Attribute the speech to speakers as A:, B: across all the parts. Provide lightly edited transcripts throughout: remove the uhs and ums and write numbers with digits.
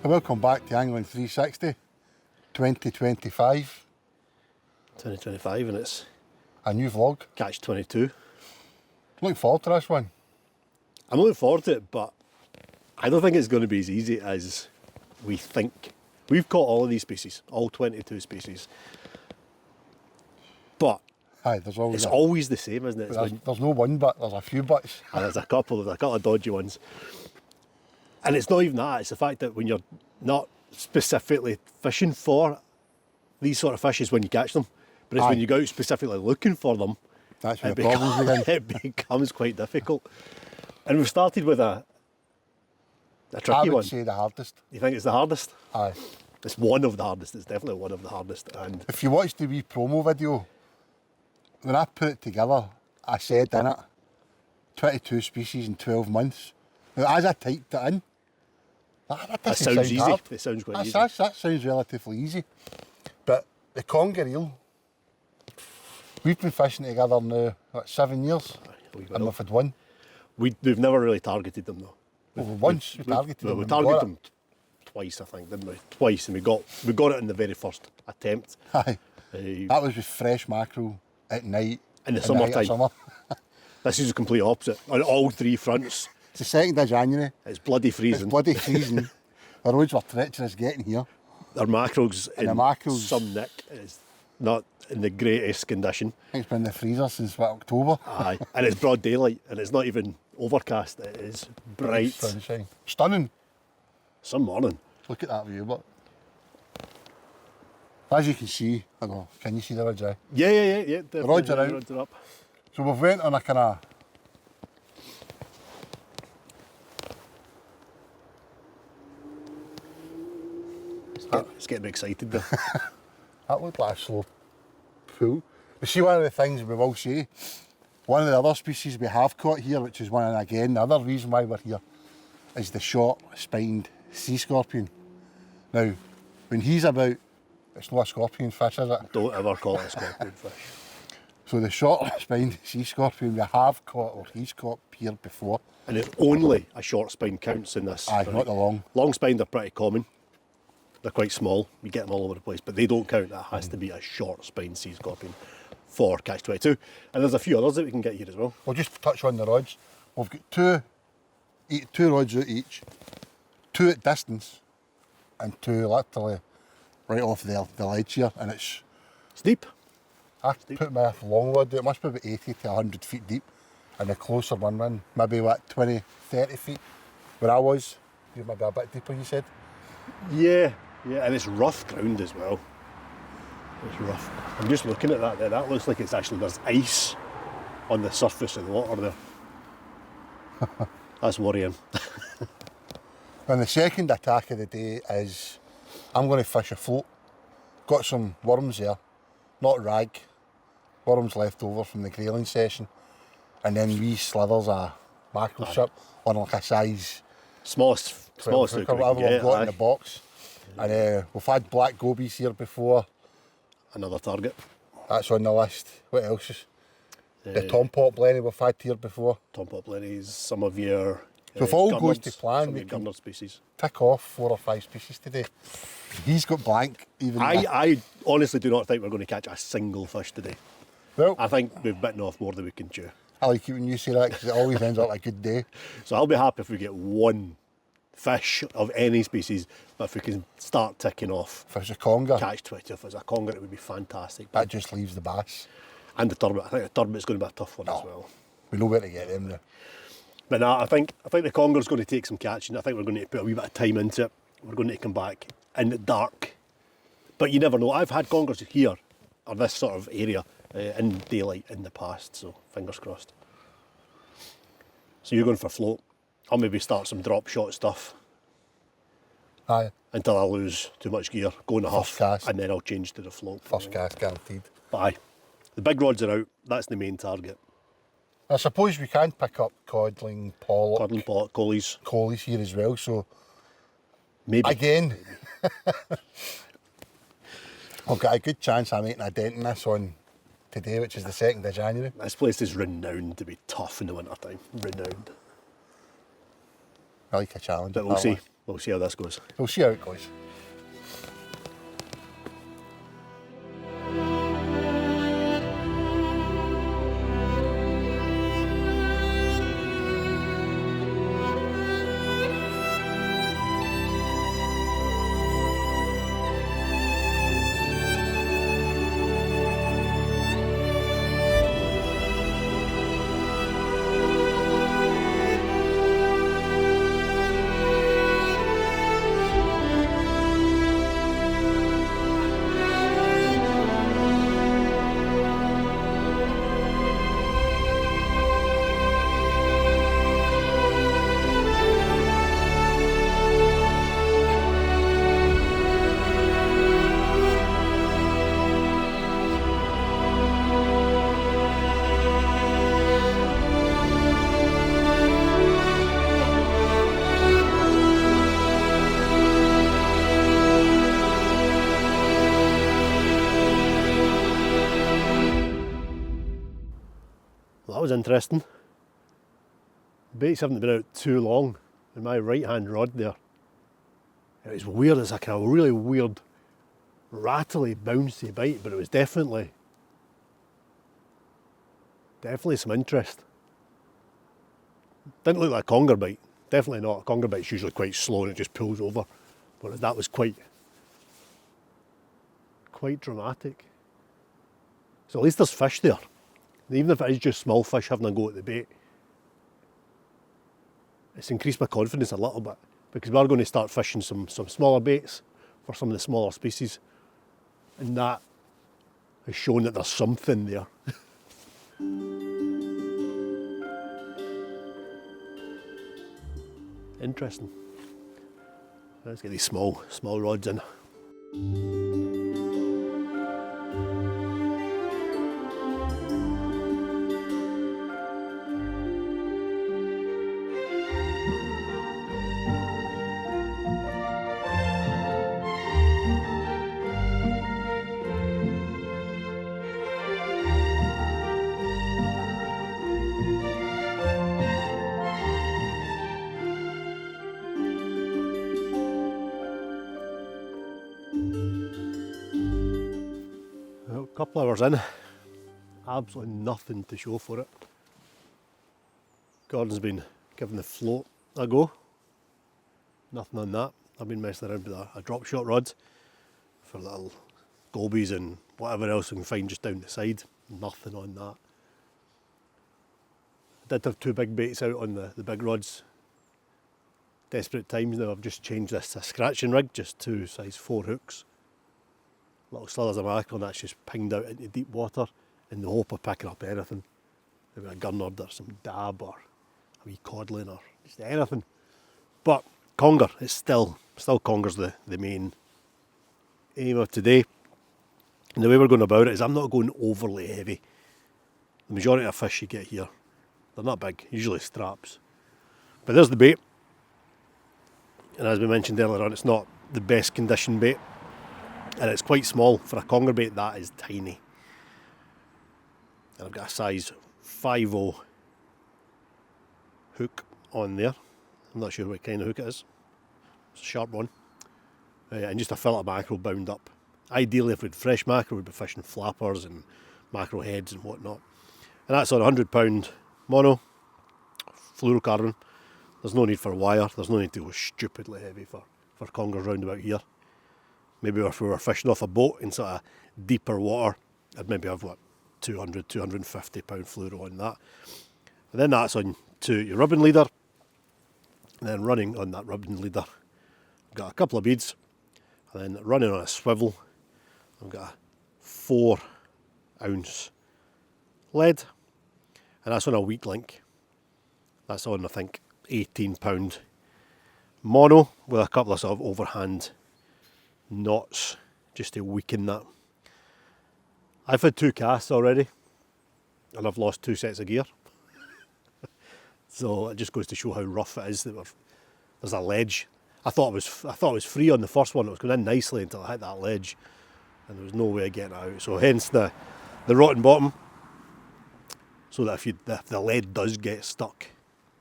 A: Welcome back to Angling 360, 2025.
B: 2025 and it's
A: A new vlog.
B: catch 22.
A: Looking forward to this one.
B: I'm looking forward to it, but I don't think it's going to be as easy as we think. We've caught all of these species, all 22 species. But
A: Aye, there's always
B: it's always the same, isn't it?
A: there's no one but, there's a few buts.
B: And there's a couple of dodgy ones. And it's not even that, it's the fact that when you're not specifically fishing for these sort of fish is when you catch them. But it's when you go out specifically looking for them,
A: That's when the problems begin.
B: it becomes quite difficult. And we've started with a tricky one.
A: I would say the hardest.
B: You think it's the hardest?
A: Aye.
B: It's one of the hardest, it's definitely one of the hardest. And
A: If you watched the wee promo video, when I put it together, I said in it, 22 species in 12 months. Now, as I typed it in, that
B: that sounds easy.
A: hard.
B: It sounds quite easy.
A: That sounds relatively easy. But the conger eel, we've been fishing together now, 7 years, and we've had one.
B: We've never really targeted them though.
A: Well, once we targeted them.
B: We
A: and
B: targeted
A: got
B: them twice, I think, didn't we? Twice, and we got it in the very first attempt.
A: it. Aye. That was with fresh mackerel at night.
B: In the
A: at the height of
B: summertime.
A: summer.
B: This is the complete opposite on all three fronts.
A: It's the 2nd of January.
B: It's bloody freezing.
A: It's bloody freezing. The roads were treacherous getting here.
B: Our mackerel's
A: And
B: in
A: the mackerel's-
B: some nick. It's not in the greatest condition.
A: I think it's been in the freezer since October.
B: Aye, and it's broad daylight, and it's not even overcast. It is bright.
A: Sunshine. Stunning.
B: Some morning.
A: Look at that view, but as you can see, I don't know, can you see the rods?
B: Yeah.
A: The rods are out.
B: The rods are up.
A: So we've went on a kind of
B: It's getting me excited though.
A: that looked like a slow pool. But see, one of the things we will say, one of the other species we have caught here, which is one, and again, the other reason why we're here, is the short-spined sea scorpion. Now, when he's about, it's not a scorpion fish, is it?
B: Don't ever call it a scorpion fish.
A: So the short-spined sea scorpion we have caught, or he's caught here before.
B: And it only a short spine counts in this.
A: Aye, not the long.
B: Long spine, they're pretty common. They're quite small. You get them all over the place, but they don't count. That has to be a short spine sea scorpion for catch 22. And there's a few others that we can get here as well.
A: We'll just touch on the rods. We've got two rods out each, 2 at distance, and 2 literally right off the ledge here, and it's
B: Deep.
A: I put my long rod out, it must be about 80 to 100 feet deep, and the closer one ran, maybe what, 20, 30 feet, where I was, you maybe a bit deeper, you said?
B: Yeah, and it's rough ground as well. It's rough. I'm just looking at that there. That looks like it's actually, there's ice on the surface of the water there. That's worrying.
A: And the second attack of the day is, I'm going to fish a float. Got some worms there, not rag, worms left over from the grayling session, and then wee slithers of mackerel strip on like a size
B: Smallest
A: hook or whatever we've got in the box. And we've had black gobies here before.
B: Another target.
A: That's on the list. What else is? The tom pot blenny we've had here before.
B: Tom pot blennies, some of your
A: So if all goes to
B: gunnards,
A: plan,
B: some
A: we
B: of your
A: can
B: gunnard species.
A: tick off 4 or 5 species today. He's got blank even.
B: I honestly do not think we're going to catch a single fish today.
A: Well,
B: I think we've bitten off more than we can chew.
A: I like it when you say that because it always ends up a good day.
B: So I'll be happy if we get one fish of any species, but if we can start ticking off
A: If it's a conger,
B: catch 20, if it's a conger, it would be fantastic.
A: that just leaves the bass.
B: And the turbot, I think the turbot's going to be a tough one as well.
A: We know where to get them now.
B: But nah, I think the conger's going to take some catching. I think we're going to put a wee bit of time into it. We're going to come back in the dark. But you never know. I've had congers here, or this sort of area, in daylight in the past, so fingers crossed. So you're going for float. I'll maybe start some drop shot stuff
A: Aye,
B: until I lose too much gear, go in a huff,
A: cast.
B: and then I'll change to the float.
A: first cast guaranteed.
B: But aye, the big rods are out. That's the main target.
A: I suppose we can pick up codling, pollock,
B: Codling, pollock, collies,
A: collies here as well, so
B: maybe.
A: again, I've got a good chance of making a dent in this on today, which is the 2nd of January.
B: This place is renowned to be tough in the winter time. Renowned.
A: I like a challenge.
B: But we'll
A: that
B: see.
A: one.
B: we'll see how this goes.
A: We'll see how it goes.
B: That was interesting. Baits haven't been out too long in my right hand rod there. It was weird, it's like a really weird rattly bouncy bite, but it was definitely some interest. Didn't look like a conger bite, definitely not. A conger bite's usually quite slow and it just pulls over, but that was quite dramatic. So at least there's fish there. Even if it is just small fish having a go at the bait, it's increased my confidence a little bit, because we are going to start fishing some smaller baits for some of the smaller species, and that has shown that there's something there. Interesting. Let's get these small rods in. A couple hours in, absolutely nothing to show for it. Gordon's been giving the float a go. Nothing on that. I've been messing around with a drop shot rod for little gobies and whatever else we can find just down the side. Nothing on that. I did have two big baits out on the big rods. Desperate times now. I've just changed this to a scratching rig, just two size 4 hooks. Little slithers of mackerel, and that's just pinged out into deep water in the hope of picking up anything. Maybe a gurnard or some dab or a wee codlin or just anything. But conger, it's still conger's the main aim of today. And the way we're going about it is I'm not going overly heavy. The majority of fish you get here, they're not big, usually straps. But there's the bait. And as we mentioned earlier on, it's not the best condition bait. And it's quite small. For a conger bait, that is tiny. And I've got a size 5.0 hook on there. I'm not sure what kind of hook it is. It's a sharp one. And just a fillet mackerel bound up. Ideally, if we had fresh mackerel, we'd be fishing flappers and mackerel heads and whatnot. And that's on a £100 mono, fluorocarbon. There's no need for wire. There's no need to go stupidly heavy for congers round about here. Maybe if we were fishing off a boat in sort of deeper water, I'd maybe have, what, £200, £250 fluoro on that. And then that's on to your rubbing leader. And then running on that rubbing leader, I've got a couple of beads. And then running on a swivel, I've got a 4 ounce lead. And that's on a weak link. That's on, I think, £18 mono with a couple of sort of overhand knots just to weaken that. I've had 2 casts already and I've lost 2 sets of gear. So it just goes to show how rough it is that there's a ledge. I thought it was free on the first one. It was going in nicely until I hit that ledge and there was no way of getting it out. So hence the rotten bottom, so that if the lead does get stuck,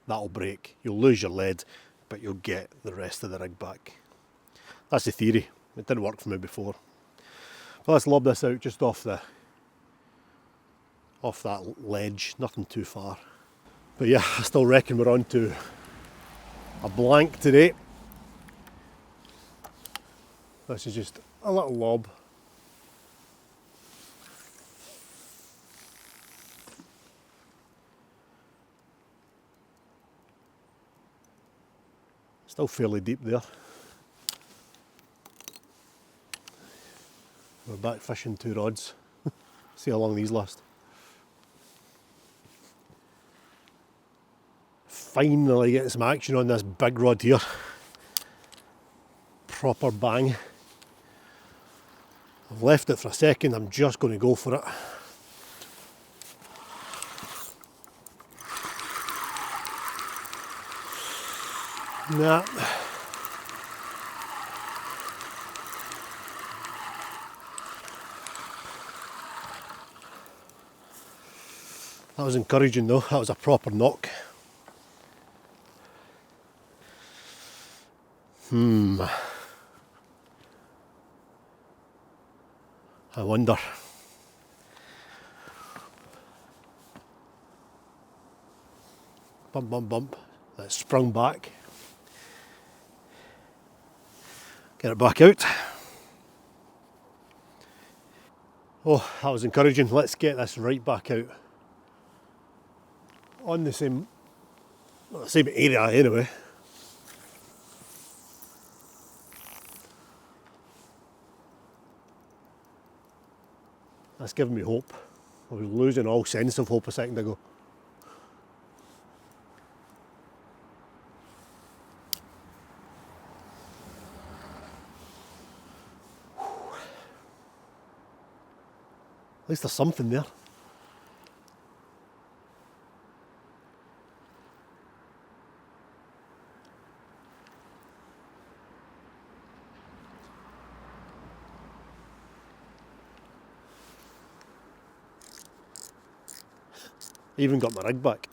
B: that'll break. You'll lose your lead, but you'll get the rest of the rig back. That's the theory. It didn't work for me before. But let's lob this out just off that ledge, nothing too far. But yeah, I still reckon we're on to a blank today. This is just a little lob. Still fairly deep there. We're back fishing 2 rods. See how long these last. Finally getting some action on this big rod here. Proper bang. I've left it for a second, I'm just going to go for it. Nah. That was encouraging though, that was a proper knock. I wonder. Bump, bump, bump. That sprung back. Get it back out. Oh, that was encouraging. Let's get this right back out. On the same area anyway. That's giving me hope. I was losing all sense of hope a second ago. At least there's something there. I even got my rig back.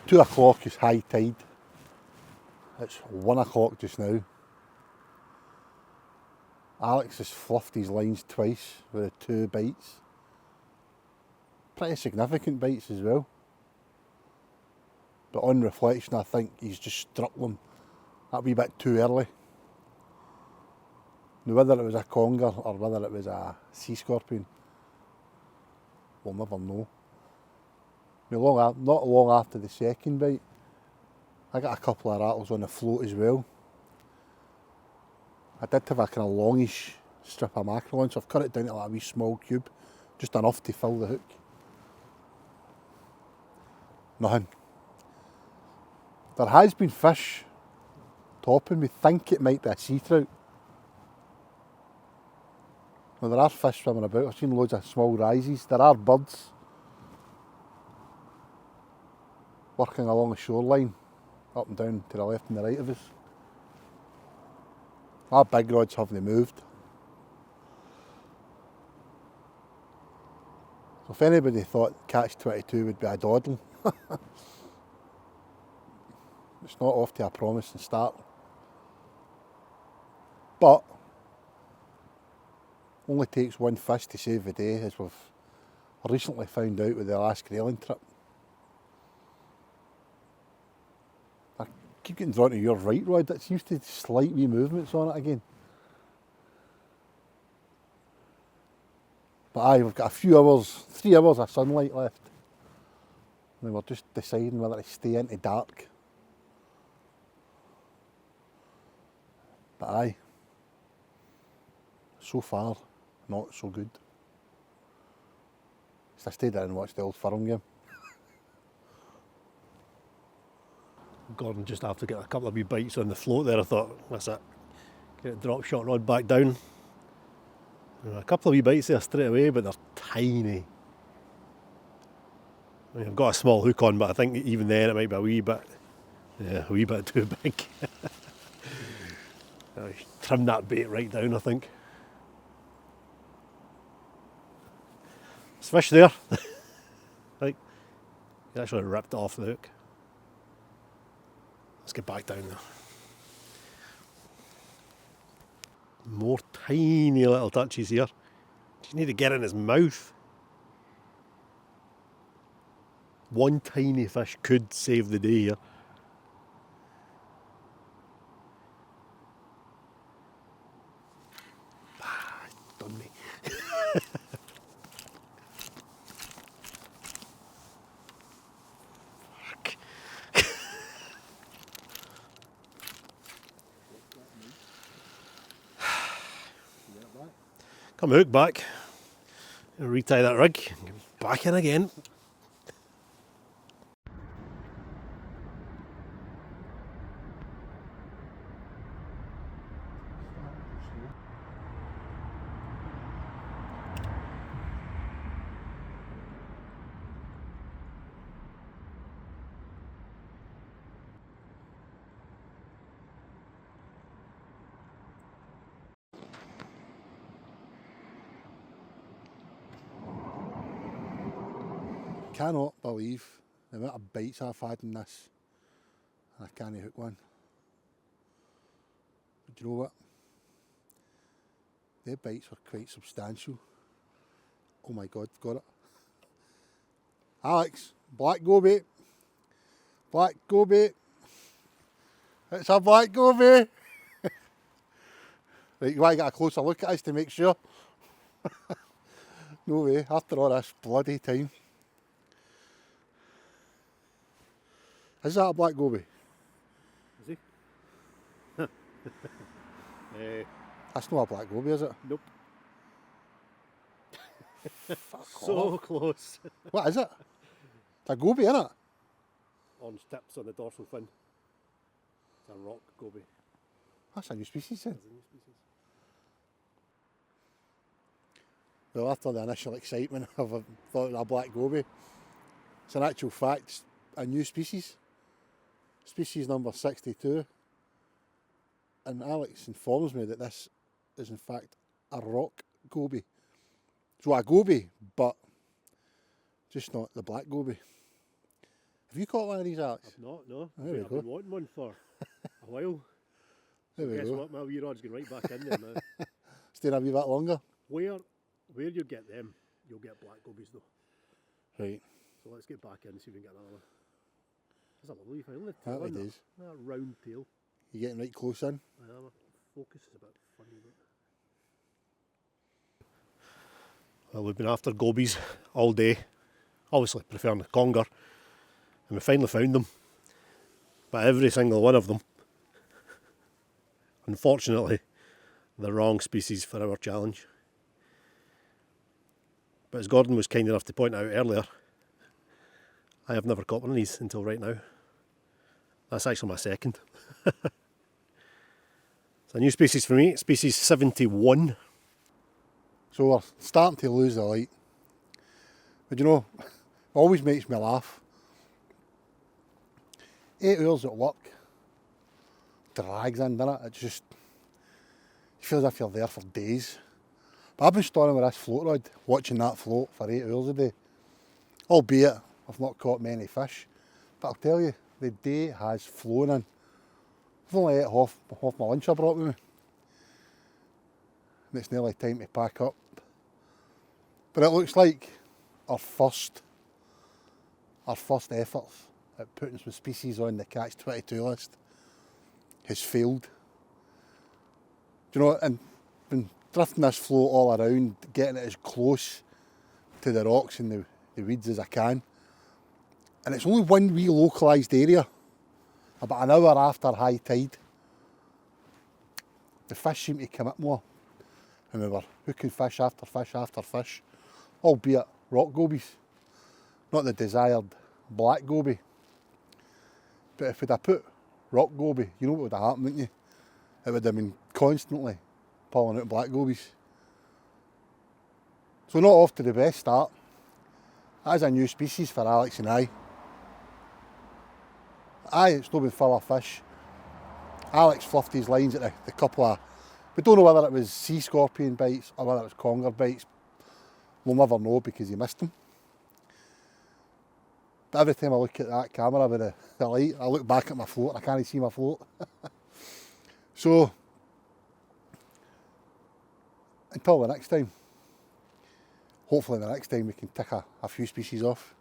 A: Two o'clock is high tide. It's 1 o'clock just now. Alex has fluffed his lines twice with 2 bites. Pretty significant bites as well. But on reflection, I think he's just struck them a wee bit too early. Now, whether it was a conger or whether it was a sea scorpion, we'll never know. Not long after the second bite, I got a couple of rattles on the float as well. I did have a kind of longish strip of mackerel on, so I've cut it down to like a wee small cube, just enough to fill the hook. Nothing. There has been fish topping. We think it might be a sea trout. Now there are fish swimming about. I've seen loads of small rises. There are birds working along the shoreline, up and down to the left and the right of us. Our big rods haven't moved. So if anybody thought catch 22 would be a dawdle, it's not off to a promising start. But only takes one fish to save the day, as we've recently found out with the last grayling trip. I keep getting drawn to your right rod, that seems to slight wee movements on it again. But aye, we've got a few hours, 3 hours of sunlight left. And we're just deciding whether to stay into dark. But aye, so far, not so good. So I stayed there and watched the old Firm game.
B: Gordon just after getting a couple of wee bites on the float there, I thought, that's it. Get a drop shot rod back down. A couple of wee bites there straight away, but they're tiny. I mean, I've got a small hook on, but I think even then it might be a wee bit too big. I trimmed that bait right down, I think. There's fish there. Right, he actually ripped off the hook. Let's get back down there. More tiny little touches here. Just need to get in his mouth. One tiny fish could save the day here. Done me. Fuck. Come hook back. Retie that rig. Get back in again.
A: Cannot believe the amount of bites I've had in this, and I can't hook one. But do you know what? Their bites were quite substantial. Oh my God, got it. Alex, black goby. Black goby. It's a black goby. Right, you want to get a closer look at us to make sure? No way, after all this bloody time. Is that a black goby?
B: Is he?
A: That's not a black goby, is it?
B: Nope.
A: Fuck
B: So
A: off.
B: close.
A: What is it? It's a goby, isn't it?
B: Orange tips on the dorsal fin. It's a rock goby.
A: That's a new species then.
B: It's a new species.
A: Well, after the initial excitement of a thought it was a black goby, it's in actual fact a new species. Species number 62. And Alex informs me that this is in fact a rock goby. So a goby, but just not the black goby. Have you caught one of these, Alex?
B: I've not, no.
A: There we
B: I've
A: go.
B: been wanting one for a while.
A: There we
B: Guess
A: go.
B: what? My wee rod's going right back in there now.
A: Staying a wee bit longer.
B: Where you get them, you'll get black gobies though.
A: Right.
B: So let's get back in and see if we can get another one. That's a lovely thing, isn't it?
A: That
B: Tail,
A: it is.
B: that round tail.
A: You getting right close in?
B: I am. Focus is a bit funny. But... Well, we've been after gobies all day. Obviously preferring the conger. And we finally found them. But every single one of them, unfortunately, the wrong species for our challenge. But as Gordon was kind enough to point out earlier, I have never caught one of these until right now. That's actually my second. It's a new species for me, species 71.
A: So we're starting to lose the light. But you know, it always makes me laugh. 8 hours at work drags in, doesn't it? It's just, you feel as if you're there for days. But I've been standing with this float rod, watching that float for 8 hours a day. Albeit, I've not caught many fish. But I'll tell you, the day has flown in. I've only ate half my lunch I brought with me. And it's nearly time to pack up. But it looks like our first efforts at putting some species on the catch-22 list has failed. Do you know, and been drifting this float all around, getting it as close to the rocks and the weeds as I can. And it's only one wee localised area, about an hour after high tide. The fish seem to come up more, and we were hooking fish after fish after fish, albeit rock gobies, not the desired black goby. But if we'd have put rock goby, you know what would have happened, wouldn't you? It would have been constantly pulling out black gobies. So not off to the best start. That is a new species for Alex and I. It's not been full of fish. Alex fluffed his lines at the couple of, we don't know whether it was sea scorpion bites or whether it was conger bites. We'll never know because he missed them. But every time I look at that camera with the light, I look back at my float and I can't see my float. So, until the next time, hopefully the next time we can tick a few species off,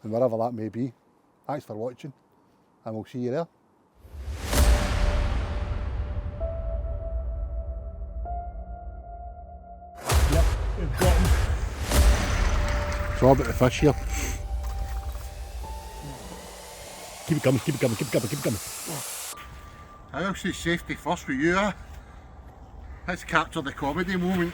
A: and wherever that may be. Thanks for watching, and we'll see you there.
B: Yep, we've got him.
A: It's all about the fish here.
B: Keep it coming, keep it coming, keep it coming, keep it coming.
A: I will say safety first with you, Let's capture the comedy moment.